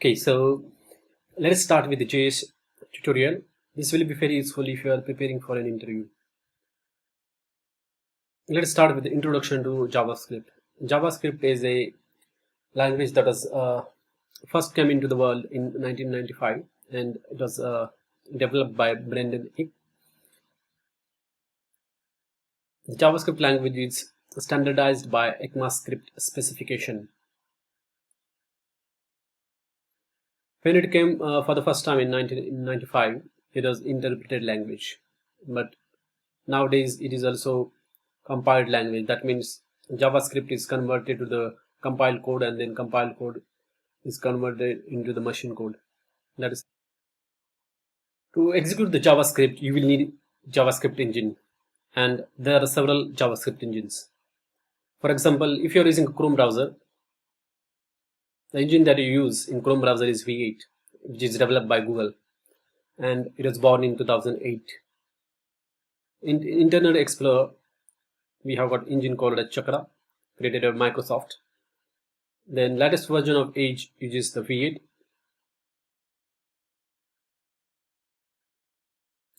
Okay, so let us start with the JS tutorial. This will be very useful if you are preparing for an interview. Let us start with the introduction to JavaScript. JavaScript is a language that was first came into the world in 1995, and it was developed by Brendan Eich. The JavaScript language is standardized by ECMAScript specification. When it came for the first time in 1995, it was interpreted language, but nowadays it is also compiled language. That means JavaScript is converted to the compiled code, and then compiled code is converted into the machine code. That is, to execute the JavaScript, you will need JavaScript engine, and there are several JavaScript engines. For example, if you are using a Chrome browser, the engine that you use in Chrome browser is V8, which is developed by Google, and it was born in 2008. In Internet Explorer, we have got engine called as Chakra, created by Microsoft. Then latest version of Edge uses the V8.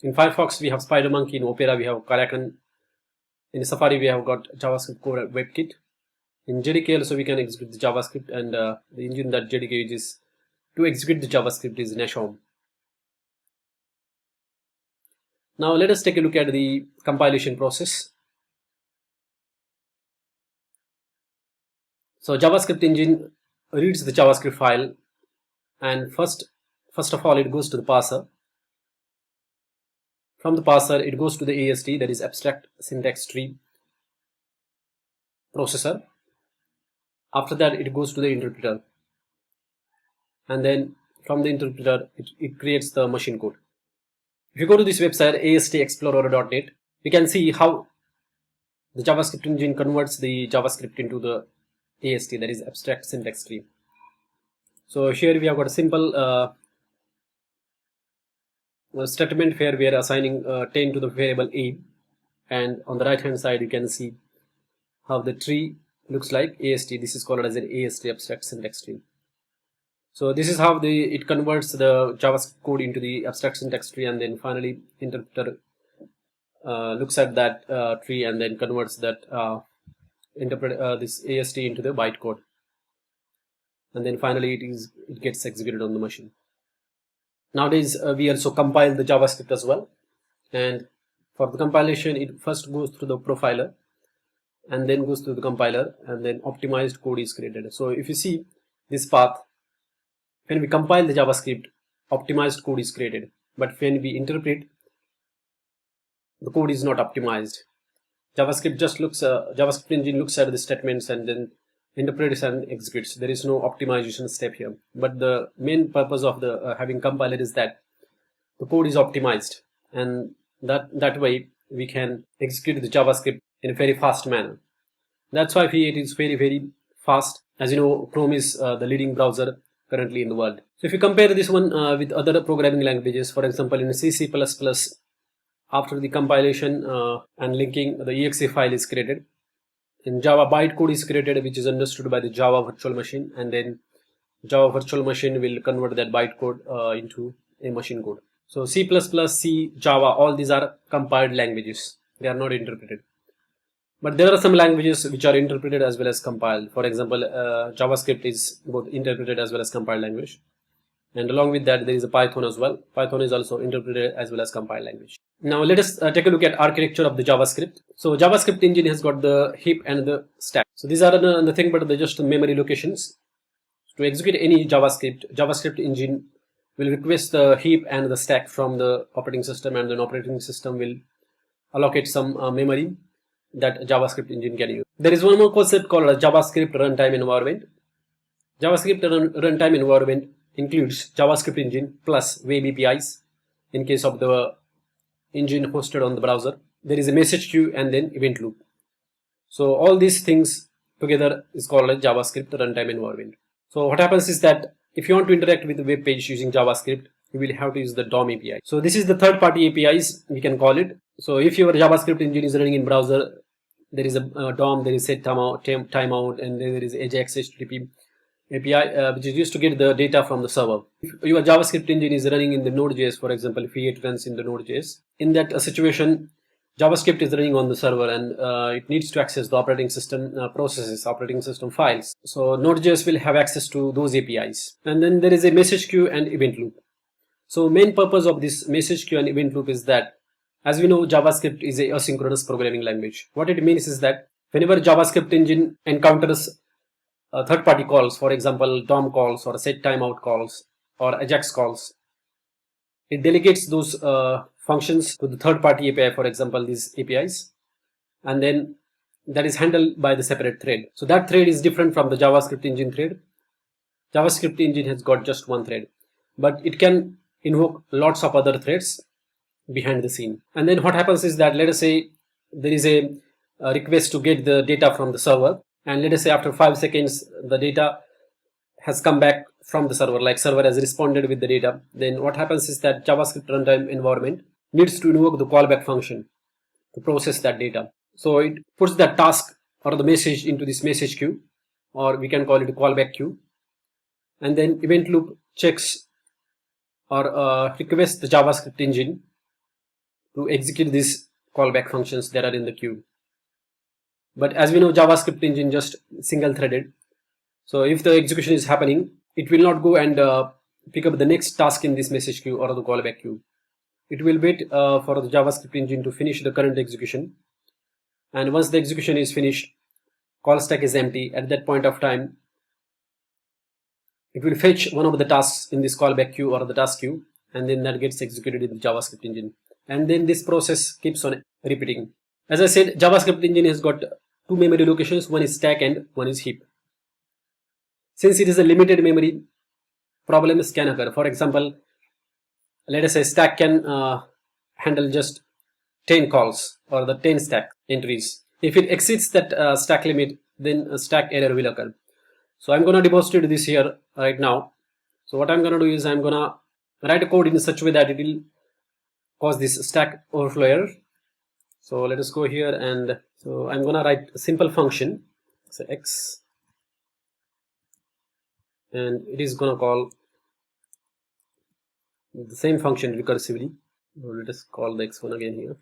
In Firefox, we have SpiderMonkey. In Opera, we have Kraken. In Safari, we have got JavaScript Core WebKit. In JDK also we can execute the JavaScript, and the engine that JDK uses to execute the JavaScript is Nashorm. Now let us take a look at the compilation process. So JavaScript engine reads the JavaScript file, and first of all it goes to the parser. From the parser it goes to the AST, that is Abstract Syntax Tree processor. After that it goes to the interpreter, and then from the interpreter it creates the machine code. If you go to this website astexplorer.net, you can see how the JavaScript engine converts the JavaScript into the AST, that is Abstract Syntax Tree. So here we have got a simple statement where we are assigning 10 to the variable a, and on the right hand side you can see how the tree looks like AST. This is called as an AST, Abstract Syntax Tree. So this is how it converts the JavaScript code into the Abstract Syntax Tree, and then finally interpreter looks at that tree and then converts that this AST into the bytecode, and then finally it gets executed on the machine. Nowadays we also compile the JavaScript as well, and for the compilation it first goes through the profiler and then goes through the compiler, and then optimized code is created. So if you see this path, when we compile the JavaScript, optimized code is created, but when we interpret, the code is not optimized. JavaScript engine looks at the statements and then interprets and executes. There is no optimization step here, but the main purpose of the having compiler is that the code is optimized, and that way we can execute the JavaScript in a very fast manner. That's why V8 is very fast. As you know, Chrome is the leading browser currently in the world. So if you compare this one with other programming languages, for example in C++, after the compilation and linking, the exe file is created. In Java, bytecode is created, which is understood by the Java virtual machine, and then Java virtual machine will convert that bytecode into a machine code. So C++, C, Java, all these are compiled languages. They are not interpreted. But there are some languages which are interpreted as well as compiled. For example, JavaScript is both interpreted as well as compiled language. And along with that, there is a Python as well. Python is also interpreted as well as compiled language. Now let us take a look at architecture of the JavaScript. So JavaScript engine has got the heap and the stack. So these are nothing but they're just memory locations. To execute any JavaScript engine will request the heap and the stack from the operating system, and then operating system will allocate some memory that JavaScript engine can use. There is one more concept called a JavaScript runtime environment. JavaScript runtime environment includes JavaScript engine plus web APIs in case of the engine hosted on the browser. There is a message queue and then event loop. So all these things together is called a JavaScript runtime environment. So what happens is that if you want to interact with the web page using JavaScript, you will have to use the DOM API. So this is the third party APIs, we can call it. So if your JavaScript engine is running in browser, there is a DOM, there is set timeout, and then there is AJAX HTTP. API, which is used to get the data from the server. If your JavaScript engine is running in the Node.js, for example, if it runs in the Node.js, in that situation, JavaScript is running on the server, and it needs to access the operating system processes, operating system files. So Node.js will have access to those APIs. And then there is a message queue and event loop. So main purpose of this message queue and event loop is that, as we know, JavaScript is a asynchronous programming language. What it means is that whenever JavaScript engine encounters third-party calls, for example, DOM calls or set timeout calls or AJAX calls, it delegates those functions to the third-party API, for example, these APIs, and then that is handled by the separate thread. So that thread is different from the JavaScript engine thread. JavaScript engine has got just one thread, but it can invoke lots of other threads behind the scene. And then what happens is that, let us say there is a request to get the data from the server, and let us say after 5 seconds the data has come back from the server, like server has responded with the data. Then what happens is that JavaScript runtime environment needs to invoke the callback function to process that data. So it puts that task or the message into this message queue, or we can call it a callback queue, and then event loop checks or requests the JavaScript engine to execute these callback functions that are in the queue. But as we know, JavaScript engine just single threaded. So if the execution is happening, it will not go and pick up the next task in this message queue or the callback queue. It will wait for the JavaScript engine to finish the current execution. And once the execution is finished, call stack is empty. At that point of time, it will fetch one of the tasks in this callback queue or the task queue, and then that gets executed in the JavaScript engine. And then this process keeps on repeating. As I said, JavaScript engine has got two memory locations. One is stack and one is heap. Since it is a limited memory, problems can occur. For example, let us say stack can handle just 10 calls or the 10 stack entries. If it exceeds that stack limit, then a stack error will occur. So I'm going to demonstrate this here right now. So what I'm going to do is I'm going to write a code in such a way that it will cause this stack overflow error. So let us go here, and so I'm going to write a simple function, so x, and it is going to call the same function recursively. So let us call the x1 again here.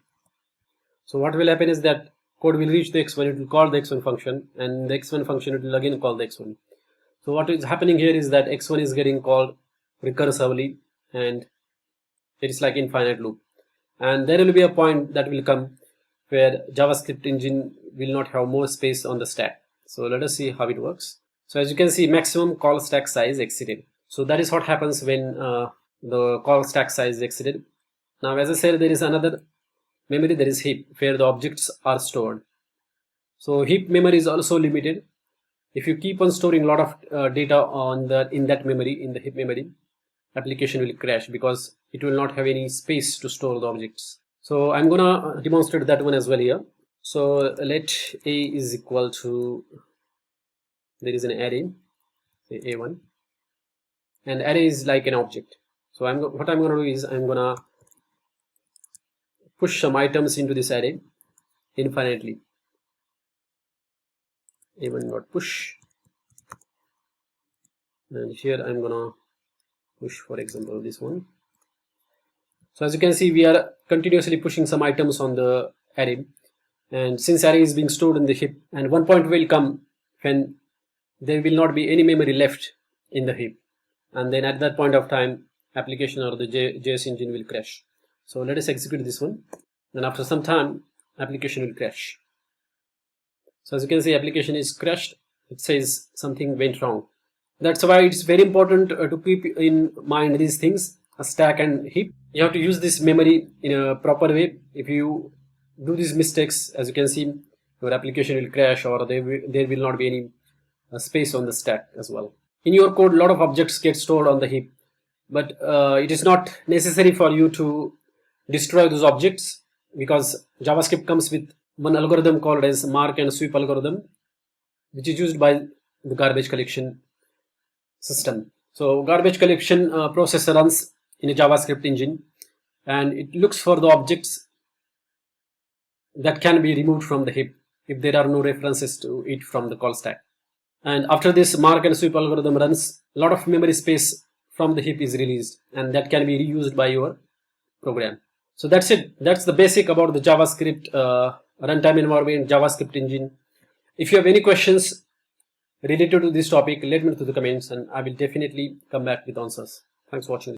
So what will happen is that code will reach the x1, it will call the x1 function, and the x1 function it will again call the x1. So what is happening here is that x1 is getting called recursively, and it is like infinite loop. And there will be a point that will come where JavaScript engine will not have more space on the stack. So let us see how it works. So as you can see, maximum call stack size exceeded. So that is what happens when the call stack size is exceeded. Now, as I said, there is another memory, there is heap, where the objects are stored. So heap memory is also limited. If you keep on storing a lot of data in that memory, in the heap memory, application will crash because it will not have any space to store the objects. So I'm gonna demonstrate that one as well here. So let a is equal to, there is an array, say a1, and array is like an object. So what I'm gonna do is I'm gonna push some items into this array infinitely. a1 dot push, and here I'm gonna push, for example, this one. So as you can see, we are continuously pushing some items on the array, and since array is being stored in the heap, and one point will come when there will not be any memory left in the heap, and then at that point of time, application or the JS engine will crash. So let us execute this one, and after some time, application will crash. So as you can see, application is crashed. It says something went wrong. That's why it's very important to keep in mind these things, a stack and heap. You have to use this memory in a proper way. If you do these mistakes, as you can see, your application will crash, or there will not be any space on the stack as well. In your code, a lot of objects get stored on the heap, but it is not necessary for you to destroy those objects, because JavaScript comes with one algorithm called as mark and sweep algorithm, which is used by the garbage collection system. So garbage collection process runs in a JavaScript engine, and it looks for the objects that can be removed from the heap if there are no references to it from the call stack. And after this mark and sweep algorithm runs, a lot of memory space from the heap is released, and that can be reused by your program. So that's it. That's the basic about the JavaScript runtime environment, JavaScript engine. If you have any questions related to this topic, let me know to the comments, and I will definitely come back with answers. Thanks for watching.